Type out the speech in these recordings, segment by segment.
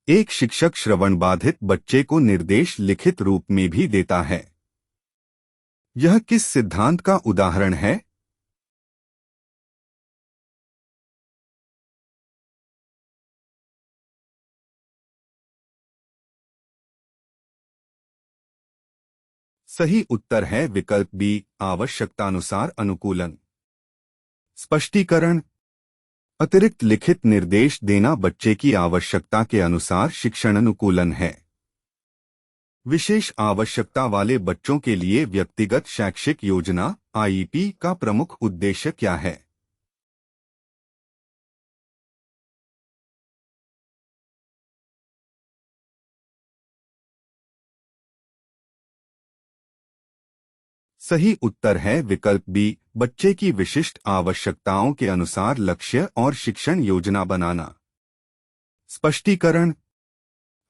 एक शिक्षक श्रवण बाधित बच्चे को निर्देश लिखित रूप में भी देता है। यह किस सिद्धांत का उदाहरण है? सही उत्तर है विकल्प बी, आवश्यकतानुसार अनुकूलन। स्पष्टीकरण। अतिरिक्त लिखित निर्देश देना बच्चे की आवश्यकता के अनुसार शिक्षण अनुकूलन है। विशेष आवश्यकता वाले बच्चों के लिए व्यक्तिगत शैक्षिक योजना आईईपी का प्रमुख उद्देश्य क्या है? सही उत्तर है विकल्प बी, बच्चे की विशिष्ट आवश्यकताओं के अनुसार लक्ष्य और शिक्षण योजना बनाना। स्पष्टीकरण।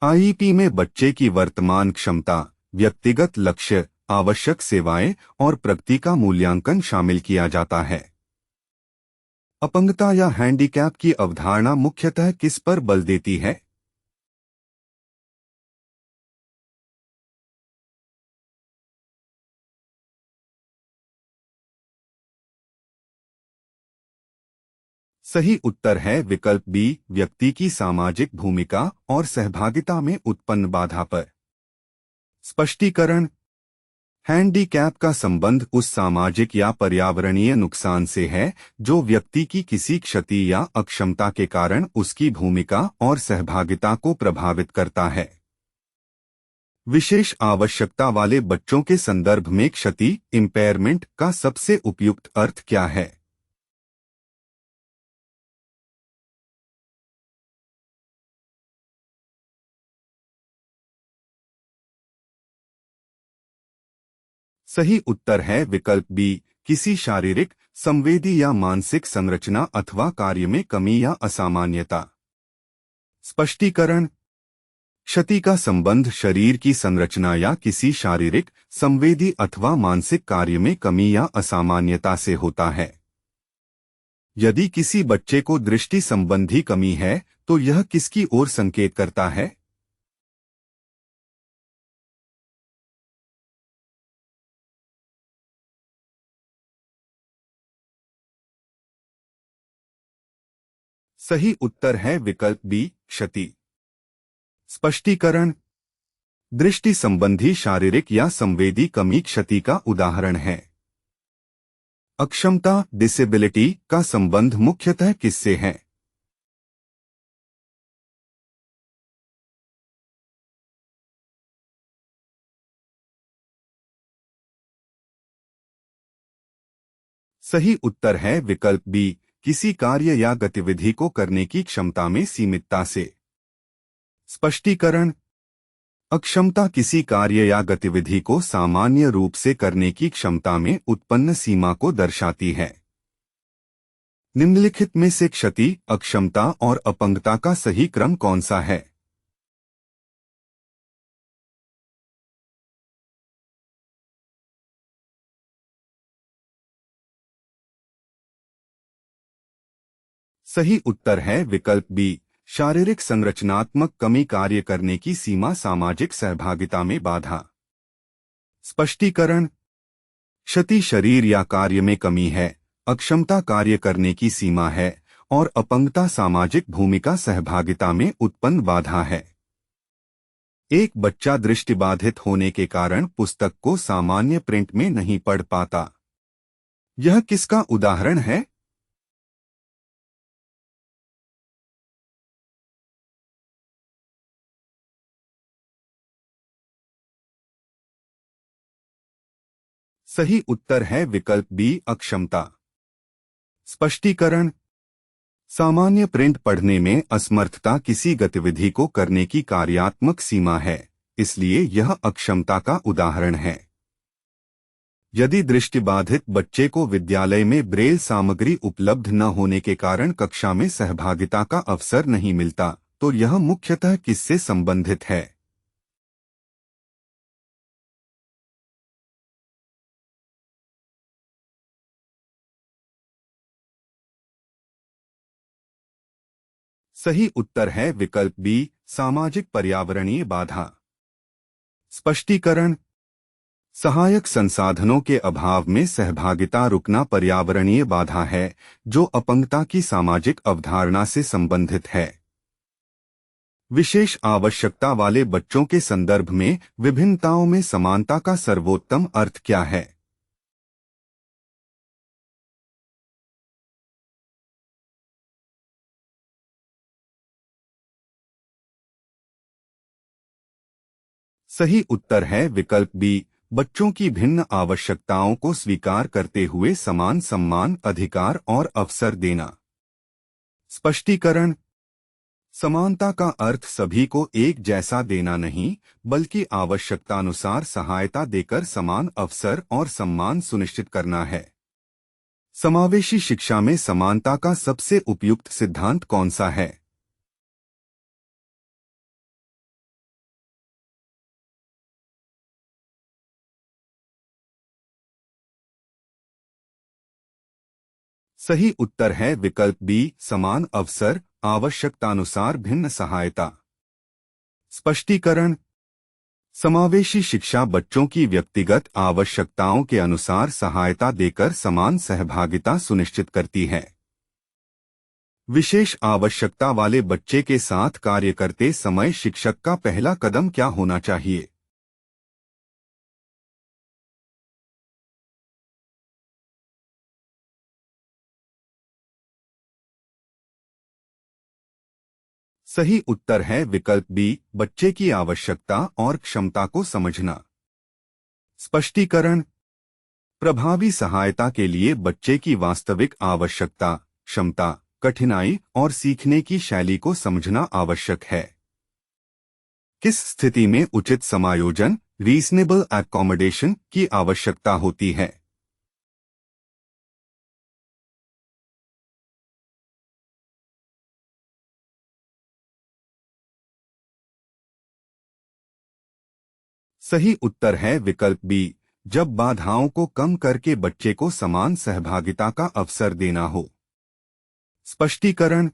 आईईपी में बच्चे की वर्तमान क्षमता, व्यक्तिगत लक्ष्य, आवश्यक सेवाएं और प्रगति का मूल्यांकन शामिल किया जाता है। अपंगता या हैंडीकैप की अवधारणा मुख्यतः किस पर बल देती है? सही उत्तर है विकल्प बी, व्यक्ति की सामाजिक भूमिका और सहभागिता में उत्पन्न बाधा पर। स्पष्टीकरण। हैंडीकैप का संबंध उस सामाजिक या पर्यावरणीय नुकसान से है जो व्यक्ति की किसी क्षति या अक्षमता के कारण उसकी भूमिका और सहभागिता को प्रभावित करता है। विशेष आवश्यकता वाले बच्चों के संदर्भ में क्षति इम्पेयरमेंट का सबसे उपयुक्त अर्थ क्या है? सही उत्तर है विकल्प बी, किसी शारीरिक, संवेदी या मानसिक संरचना अथवा कार्य में कमी या असामान्यता। स्पष्टीकरण। क्षति का संबंध शरीर की संरचना या किसी शारीरिक, संवेदी अथवा मानसिक कार्य में कमी या असामान्यता से होता है। यदि किसी बच्चे को दृष्टि संबंधी कमी है तो यह किसकी ओर संकेत करता है? सही उत्तर है विकल्प बी, क्षति। स्पष्टीकरण। दृष्टि संबंधी शारीरिक या संवेदी कमी क्षति का उदाहरण है। अक्षमता डिसेबिलिटी का संबंध मुख्यतः किससे है? सही उत्तर है विकल्प बी, किसी कार्य या गतिविधि को करने की क्षमता में सीमितता से। स्पष्टीकरण। अक्षमता किसी कार्य या गतिविधि को सामान्य रूप से करने की क्षमता में उत्पन्न सीमा को दर्शाती है। निम्नलिखित में से क्षति, अक्षमता और अपंगता का सही क्रम कौन सा है? सही उत्तर है विकल्प बी, शारीरिक संरचनात्मक कमी कार्य करने की सीमा सामाजिक सहभागिता में बाधा। स्पष्टीकरण। क्षति शरीर या कार्य में कमी है, अक्षमता कार्य करने की सीमा है और अपंगता सामाजिक भूमिका सहभागिता में उत्पन्न बाधा है। एक बच्चा दृष्टिबाधित होने के कारण पुस्तक को सामान्य प्रिंट में नहीं पढ़ पाता। यह किसका उदाहरण है? सही उत्तर है विकल्प बी, अक्षमता। स्पष्टीकरण। सामान्य प्रिंट पढ़ने में असमर्थता किसी गतिविधि को करने की कार्यात्मक सीमा है, इसलिए यह अक्षमता का उदाहरण है। यदि दृष्टिबाधित बच्चे को विद्यालय में ब्रेल सामग्री उपलब्ध न होने के कारण कक्षा में सहभागिता का अवसर नहीं मिलता, तो यह मुख्यतः किससे संबंधित है? सही उत्तर है विकल्प बी, सामाजिक पर्यावरणीय बाधा। स्पष्टीकरण। सहायक संसाधनों के अभाव में सहभागिता रुकना पर्यावरणीय बाधा है जो अपंगता की सामाजिक अवधारणा से संबंधित है। विशेष आवश्यकता वाले बच्चों के संदर्भ में विभिन्नताओं में समानता का सर्वोत्तम अर्थ क्या है? सही उत्तर है विकल्प बी, बच्चों की भिन्न आवश्यकताओं को स्वीकार करते हुए समान सम्मान, अधिकार और अवसर देना। स्पष्टीकरण। समानता का अर्थ सभी को एक जैसा देना नहीं, बल्कि आवश्यकतानुसार सहायता देकर समान अवसर और सम्मान सुनिश्चित करना है। समावेशी शिक्षा में समानता का सबसे उपयुक्त सिद्धांत कौन सा है? सही उत्तर है विकल्प बी, समान अवसर, आवश्यकतानुसार भिन्न सहायता। स्पष्टीकरण। समावेशी शिक्षा बच्चों की व्यक्तिगत आवश्यकताओं के अनुसार सहायता देकर समान सहभागिता सुनिश्चित करती है। विशेष आवश्यकता वाले बच्चे के साथ कार्य करते समय शिक्षक का पहला कदम क्या होना चाहिए? सही उत्तर है विकल्प बी, बच्चे की आवश्यकता और क्षमता को समझना। स्पष्टीकरण। प्रभावी सहायता के लिए बच्चे की वास्तविक आवश्यकता, क्षमता, कठिनाई और सीखने की शैली को समझना आवश्यक है। किस स्थिति में उचित समायोजन, रीजनेबल एकोमोडेशन की आवश्यकता होती है? सही उत्तर है विकल्प बी, जब बाधाओं को कम करके बच्चे को समान सहभागिता का अवसर देना हो। स्पष्टीकरण।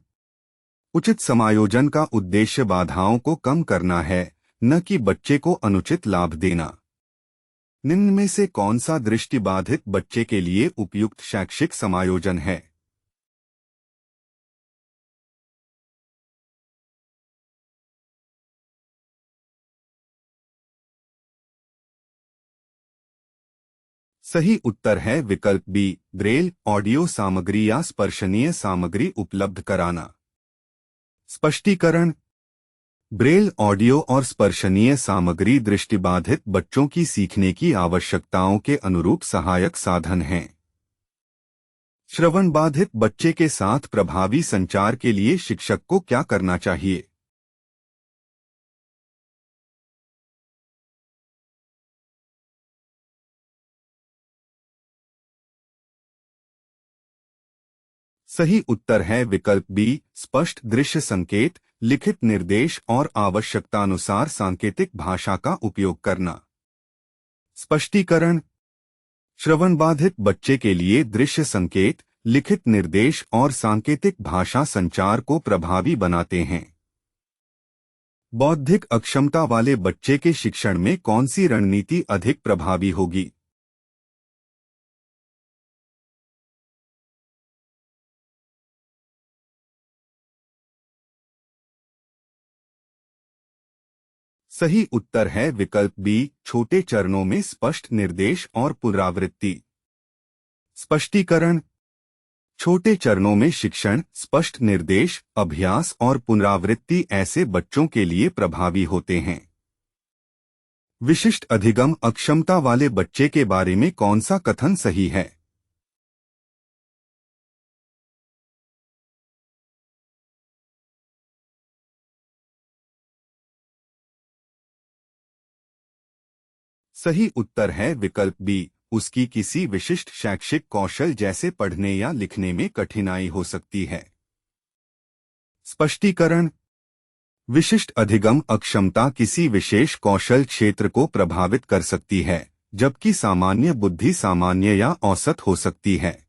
उचित समायोजन का उद्देश्य बाधाओं को कम करना है, न कि बच्चे को अनुचित लाभ देना। निम्न में से कौन सा दृष्टिबाधित बच्चे के लिए उपयुक्त शैक्षिक समायोजन है? सही उत्तर है विकल्प बी, ब्रेल ऑडियो सामग्री या स्पर्शनीय सामग्री उपलब्ध कराना। स्पष्टीकरण। ब्रेल ऑडियो और स्पर्शनीय सामग्री दृष्टिबाधित बच्चों की सीखने की आवश्यकताओं के अनुरूप सहायक साधन हैं। श्रवण बाधित बच्चे के साथ प्रभावी संचार के लिए शिक्षक को क्या करना चाहिए? सही उत्तर है विकल्प बी, स्पष्ट दृश्य संकेत, लिखित निर्देश और आवश्यकतानुसार सांकेतिक भाषा का उपयोग करना। स्पष्टीकरण। श्रवण बाधित बच्चे के लिए दृश्य संकेत, लिखित निर्देश और सांकेतिक भाषा संचार को प्रभावी बनाते हैं। बौद्धिक अक्षमता वाले बच्चे के शिक्षण में कौन सी रणनीति अधिक प्रभावी होगी? सही उत्तर है विकल्प बी, छोटे चरणों में स्पष्ट निर्देश और पुनरावृत्ति। स्पष्टीकरण। छोटे चरणों में शिक्षण, स्पष्ट निर्देश, अभ्यास और पुनरावृत्ति ऐसे बच्चों के लिए प्रभावी होते हैं। विशिष्ट अधिगम अक्षमता वाले बच्चे के बारे में कौन सा कथन सही है? सही उत्तर है विकल्प बी, उसकी किसी विशिष्ट शैक्षिक कौशल जैसे पढ़ने या लिखने में कठिनाई हो सकती है। स्पष्टीकरण। विशिष्ट अधिगम अक्षमता किसी विशेष कौशल क्षेत्र को प्रभावित कर सकती है, जबकि सामान्य बुद्धि सामान्य या औसत हो सकती है।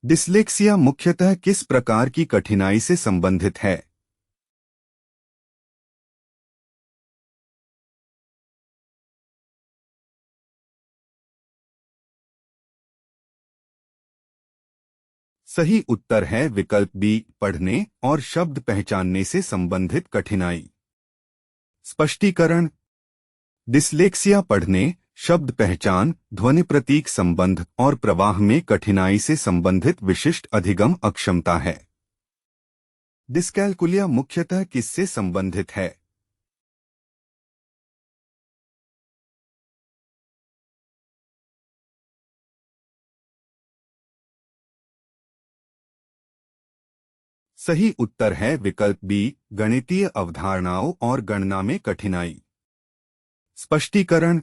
डिस्लेक्सिया मुख्यतः किस प्रकार की कठिनाई से संबंधित है? सही उत्तर है विकल्प बी, पढ़ने और शब्द पहचानने से संबंधित कठिनाई। स्पष्टीकरण। डिस्लेक्सिया पढ़ने, शब्द पहचान, ध्वनि प्रतीक संबंध और प्रवाह में कठिनाई से संबंधित विशिष्ट अधिगम अक्षमता है। डिस्कैल्कुलिया मुख्यतः किससे संबंधित है? सही उत्तर है विकल्प बी, गणितीय अवधारणाओं और गणना में कठिनाई। स्पष्टीकरण।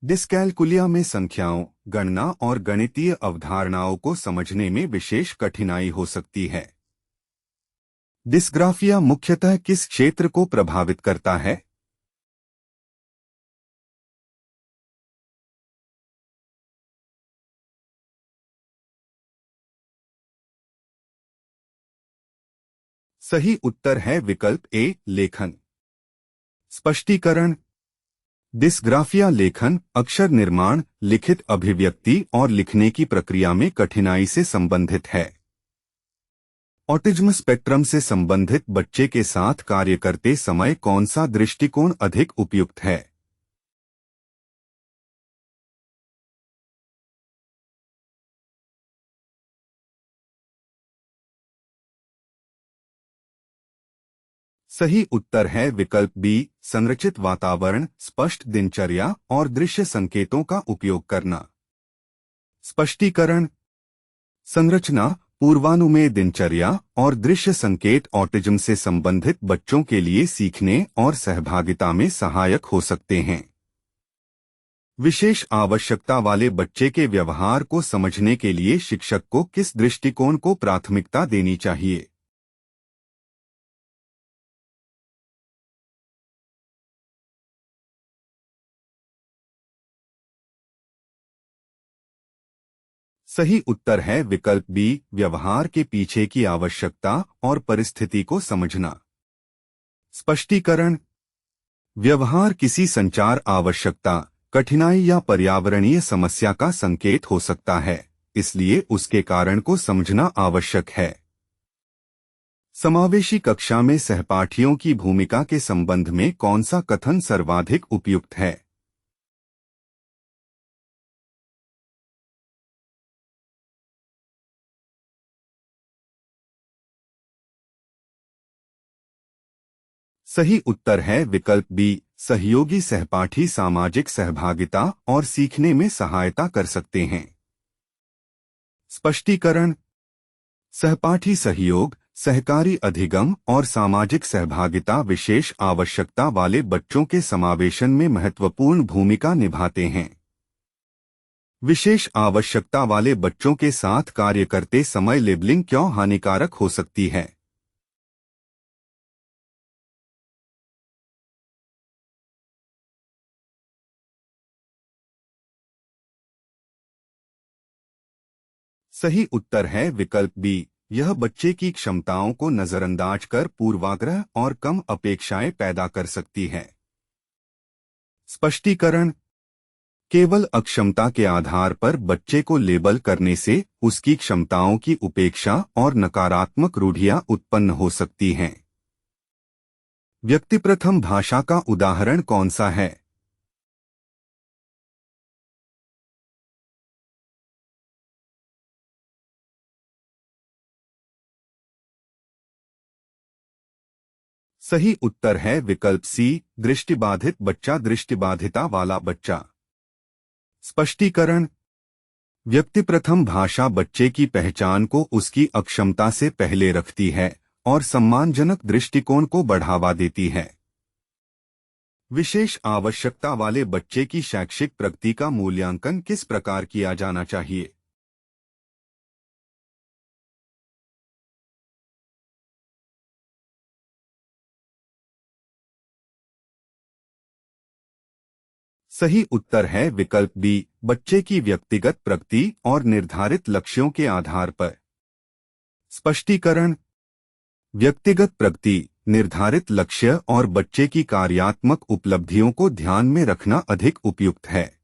डिस्कैल्कुलिया में संख्याओं, गणना और गणितीय अवधारणाओं को समझने में विशेष कठिनाई हो सकती है। डिस्ग्राफिया मुख्यतः किस क्षेत्र को प्रभावित करता है? सही उत्तर है विकल्प ए, लेखन। स्पष्टीकरण। डिस्ग्राफिया लेखन, अक्षर निर्माण, लिखित अभिव्यक्ति और लिखने की प्रक्रिया में कठिनाई से संबंधित है। ऑटिज्म स्पेक्ट्रम से संबंधित बच्चे के साथ कार्य करते समय कौन सा दृष्टिकोण अधिक उपयुक्त है? सही उत्तर है विकल्प बी, संरचित वातावरण, स्पष्ट दिनचर्या और दृश्य संकेतों का उपयोग करना। स्पष्टीकरण। संरचना, पूर्वानुमेय दिनचर्या और दृश्य संकेत ऑटिज्म से संबंधित बच्चों के लिए सीखने और सहभागिता में सहायक हो सकते हैं। विशेष आवश्यकता वाले बच्चे के व्यवहार को समझने के लिए शिक्षक को किस दृष्टिकोण को प्राथमिकता देनी चाहिए? सही उत्तर है विकल्प बी, व्यवहार के पीछे की आवश्यकता और परिस्थिति को समझना। स्पष्टीकरण। व्यवहार किसी संचार आवश्यकता, कठिनाई या पर्यावरणीय समस्या का संकेत हो सकता है, इसलिए उसके कारण को समझना आवश्यक है। समावेशी कक्षा में सहपाठियों की भूमिका के संबंध में कौन सा कथन सर्वाधिक उपयुक्त है? सही उत्तर है विकल्प बी, सहयोगी सहपाठी सामाजिक सहभागिता और सीखने में सहायता कर सकते हैं। स्पष्टीकरण। सहपाठी सहयोग, सहकारी अधिगम और सामाजिक सहभागिता विशेष आवश्यकता वाले बच्चों के समावेशन में महत्वपूर्ण भूमिका निभाते हैं। विशेष आवश्यकता वाले बच्चों के साथ कार्य करते समय लेबलिंग क्यों हानिकारक हो सकती है? सही उत्तर है विकल्प बी, यह बच्चे की क्षमताओं को नजरअंदाज कर पूर्वाग्रह और कम अपेक्षाएं पैदा कर सकती है। स्पष्टीकरण। केवल अक्षमता के आधार पर बच्चे को लेबल करने से उसकी क्षमताओं की उपेक्षा और नकारात्मक रूढ़ियां उत्पन्न हो सकती हैं। व्यक्तिप्रथम भाषा का उदाहरण कौन सा है? सही उत्तर है विकल्प सी, दृष्टिबाधित बच्चा, दृष्टिबाधिता वाला बच्चा। स्पष्टीकरण। व्यक्तिप्रथम भाषा बच्चे की पहचान को उसकी अक्षमता से पहले रखती है और सम्मानजनक दृष्टिकोण को बढ़ावा देती है। विशेष आवश्यकता वाले बच्चे की शैक्षिक प्रगति का मूल्यांकन किस प्रकार किया जाना चाहिए? सही उत्तर है विकल्प बी, बच्चे की व्यक्तिगत प्रगति और निर्धारित लक्ष्यों के आधार पर। स्पष्टीकरण। व्यक्तिगत प्रगति, निर्धारित लक्ष्य और बच्चे की कार्यात्मक उपलब्धियों को ध्यान में रखना अधिक उपयुक्त है।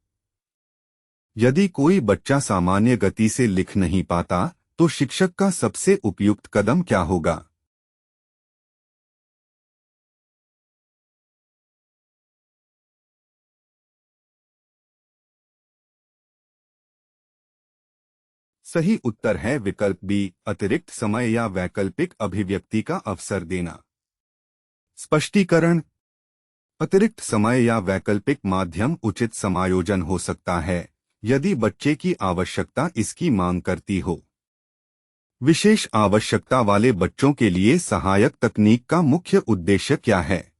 यदि कोई बच्चा सामान्य गति से लिख नहीं पाता, तो शिक्षक का सबसे उपयुक्त कदम क्या होगा? सही उत्तर है विकल्प बी, अतिरिक्त समय या वैकल्पिक अभिव्यक्ति का अवसर देना। स्पष्टीकरण। अतिरिक्त समय या वैकल्पिक माध्यम उचित समायोजन हो सकता है यदि बच्चे की आवश्यकता इसकी मांग करती हो। विशेष आवश्यकता वाले बच्चों के लिए सहायक तकनीक का मुख्य उद्देश्य क्या है?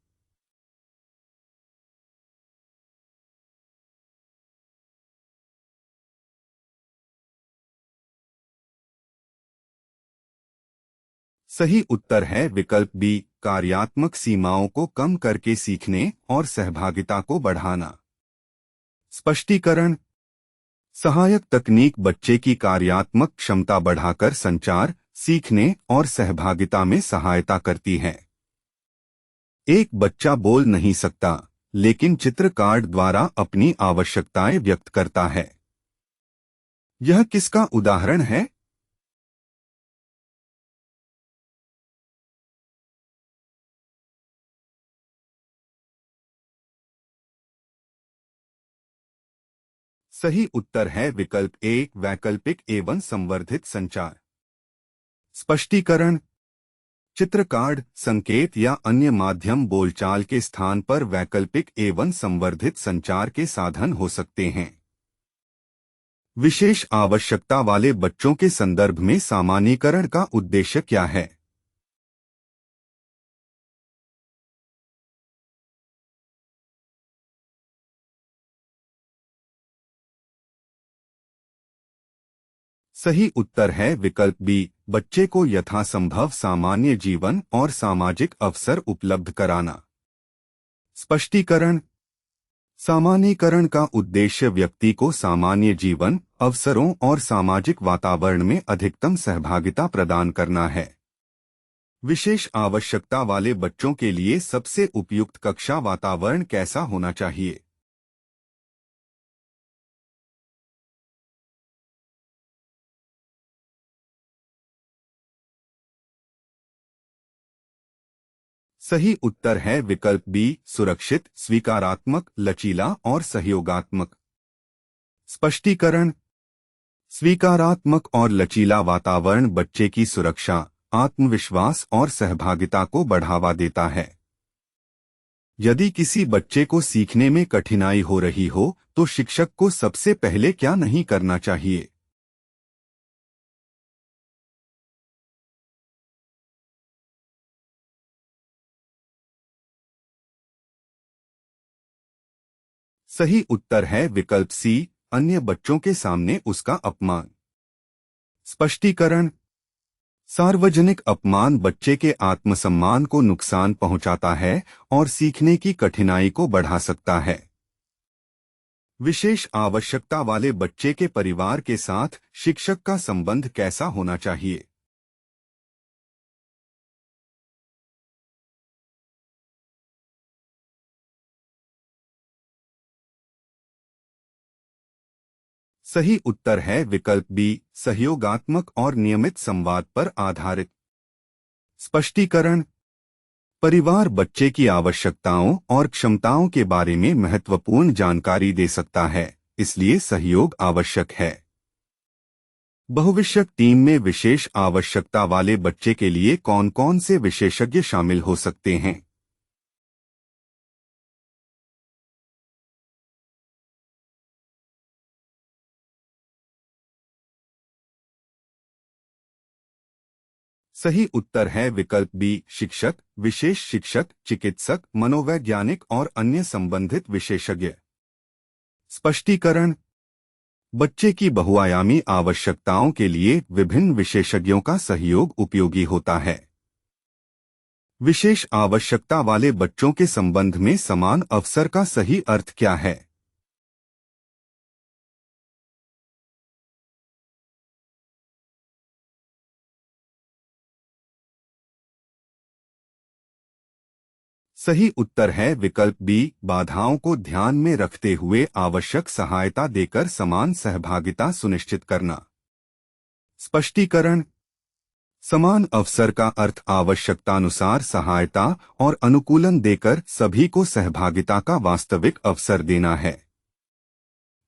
सही उत्तर है विकल्प बी, कार्यात्मक सीमाओं को कम करके सीखने और सहभागिता को बढ़ाना। स्पष्टीकरण। सहायक तकनीक बच्चे की कार्यात्मक क्षमता बढ़ाकर संचार, सीखने और सहभागिता में सहायता करती है। एक बच्चा बोल नहीं सकता, लेकिन चित्र कार्ड द्वारा अपनी आवश्यकताएं व्यक्त करता है। यह किसका उदाहरण है? सही उत्तर है विकल्प ए, वैकल्पिक एवं संवर्धित संचार। स्पष्टीकरण। चित्र कार्ड, संकेत या अन्य माध्यम बोलचाल के स्थान पर वैकल्पिक एवं संवर्धित संचार के साधन हो सकते हैं। विशेष आवश्यकता वाले बच्चों के संदर्भ में सामान्यीकरण का उद्देश्य क्या है? सही उत्तर है विकल्प बी, बच्चे को यथासंभव सामान्य जीवन और सामाजिक अवसर उपलब्ध कराना। स्पष्टीकरण। सामान्यीकरण का उद्देश्य व्यक्ति को सामान्य जीवन, अवसरों और सामाजिक वातावरण में अधिकतम सहभागिता प्रदान करना है। विशेष आवश्यकता वाले बच्चों के लिए सबसे उपयुक्त कक्षा वातावरण कैसा होना चाहिए? सही उत्तर है विकल्प बी, सुरक्षित, स्वीकारात्मक, लचीला और सहयोगात्मक। स्पष्टीकरण। स्वीकारात्मक और लचीला वातावरण बच्चे की सुरक्षा, आत्मविश्वास और सहभागिता को बढ़ावा देता है। यदि किसी बच्चे को सीखने में कठिनाई हो रही हो तो शिक्षक को सबसे पहले क्या नहीं करना चाहिए? सही उत्तर है विकल्प सी, अन्य बच्चों के सामने उसका अपमान। स्पष्टीकरण। सार्वजनिक अपमान बच्चे के आत्मसम्मान को नुकसान पहुंचाता है और सीखने की कठिनाई को बढ़ा सकता है। विशेष आवश्यकता वाले बच्चे के परिवार के साथ शिक्षक का संबंध कैसा होना चाहिए? सही उत्तर है विकल्प बी, सहयोगात्मक और नियमित संवाद पर आधारित। स्पष्टीकरण। परिवार बच्चे की आवश्यकताओं और क्षमताओं के बारे में महत्वपूर्ण जानकारी दे सकता है, इसलिए सहयोग आवश्यक है। बहुविषयक टीम में विशेष आवश्यकता वाले बच्चे के लिए कौन-कौन से विशेषज्ञ शामिल हो सकते हैं? सही उत्तर है विकल्प बी, शिक्षक, विशेष शिक्षक, चिकित्सक, मनोवैज्ञानिक और अन्य संबंधित विशेषज्ञ। स्पष्टीकरण। बच्चे की बहुआयामी आवश्यकताओं के लिए विभिन्न विशेषज्ञों का सहयोग उपयोगी होता है। विशेष आवश्यकता वाले बच्चों के संबंध में समान अवसर का सही अर्थ क्या है? सही उत्तर है विकल्प बी, बाधाओं को ध्यान में रखते हुए आवश्यक सहायता देकर समान सहभागिता सुनिश्चित करना। स्पष्टीकरण। समान अवसर का अर्थ आवश्यकतानुसार सहायता और अनुकूलन देकर सभी को सहभागिता का वास्तविक अवसर देना है।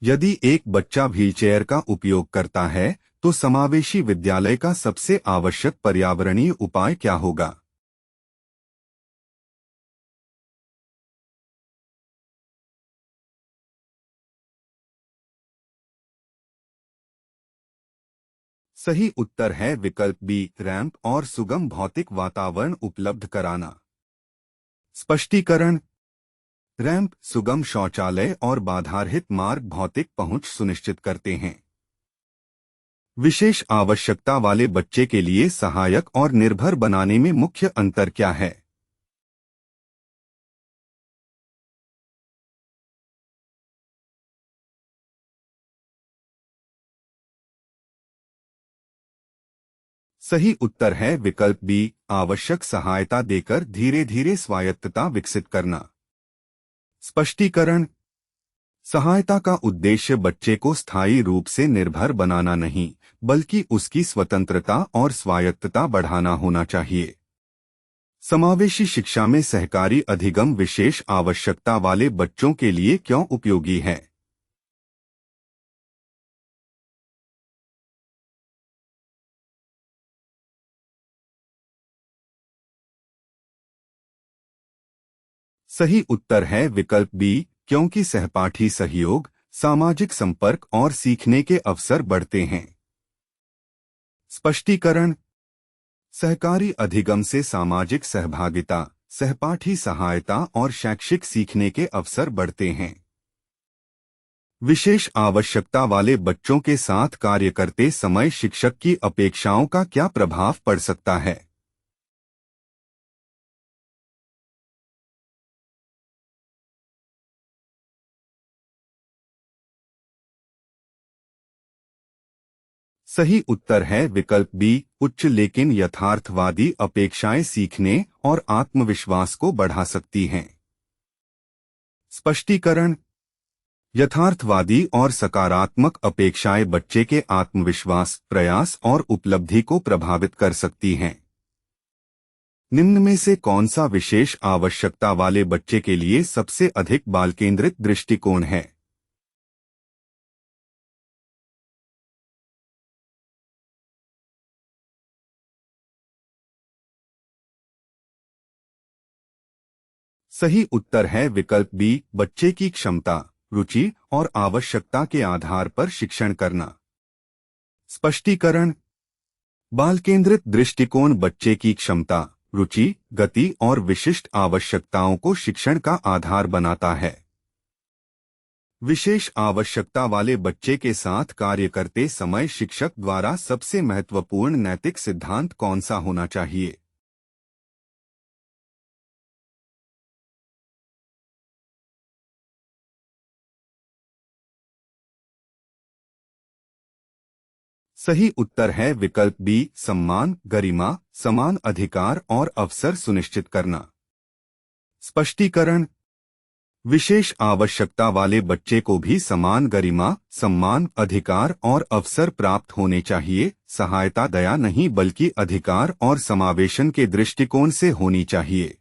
यदि एक बच्चा व्हीलचेयर का उपयोग करता है तो समावेशी विद्यालय का सबसे आवश्यक पर्यावरणीय उपाय क्या होगा? सही उत्तर है विकल्प बी, रैंप और सुगम भौतिक वातावरण उपलब्ध कराना। स्पष्टीकरण। रैंप सुगम शौचालय और बाधारहित मार्ग भौतिक पहुंच सुनिश्चित करते हैं। विशेष आवश्यकता वाले बच्चे के लिए सहायक और निर्भर बनाने में मुख्य अंतर क्या है? सही उत्तर है विकल्प बी, आवश्यक सहायता देकर धीरे धीरे स्वायत्तता विकसित करना। स्पष्टीकरण। सहायता का उद्देश्य बच्चे को स्थायी रूप से निर्भर बनाना नहीं, बल्कि उसकी स्वतंत्रता और स्वायत्तता बढ़ाना होना चाहिए। समावेशी शिक्षा में सहकारी अधिगम विशेष आवश्यकता वाले बच्चों के लिए क्यों उपयोगी है? सही उत्तर है विकल्प बी, क्योंकि सहपाठी सहयोग, सामाजिक संपर्क और सीखने के अवसर बढ़ते हैं। स्पष्टीकरण। सहकारी अधिगम से सामाजिक सहभागिता, सहपाठी सहायता और शैक्षिक सीखने के अवसर बढ़ते हैं। विशेष आवश्यकता वाले बच्चों के साथ कार्य करते समय शिक्षक की अपेक्षाओं का क्या प्रभाव पड़ सकता है? सही उत्तर है विकल्प बी, उच्च लेकिन यथार्थवादी अपेक्षाएं सीखने और आत्मविश्वास को बढ़ा सकती हैं। स्पष्टीकरण। यथार्थवादी और सकारात्मक अपेक्षाएं बच्चे के आत्मविश्वास, प्रयास और उपलब्धि को प्रभावित कर सकती हैं। निम्न में से कौन सा विशेष आवश्यकता वाले बच्चे के लिए सबसे अधिक बाल केंद्रित दृष्टिकोण है? सही उत्तर है विकल्प बी, बच्चे की क्षमता, रुचि और आवश्यकता के आधार पर शिक्षण करना। स्पष्टीकरण। बाल केंद्रित दृष्टिकोण बच्चे की क्षमता, रुचि, गति और विशिष्ट आवश्यकताओं को शिक्षण का आधार बनाता है। विशेष आवश्यकता वाले बच्चे के साथ कार्य करते समय शिक्षक द्वारा सबसे महत्वपूर्ण नैतिक सिद्धांत कौन सा होना चाहिए? सही उत्तर है विकल्प बी, सम्मान, गरिमा, समान अधिकार और अवसर सुनिश्चित करना। स्पष्टीकरण। विशेष आवश्यकता वाले बच्चे को भी समान गरिमा, सम्मान, अधिकार और अवसर प्राप्त होने चाहिए। सहायता दया नहीं बल्कि अधिकार और समावेशन के दृष्टिकोण से होनी चाहिए।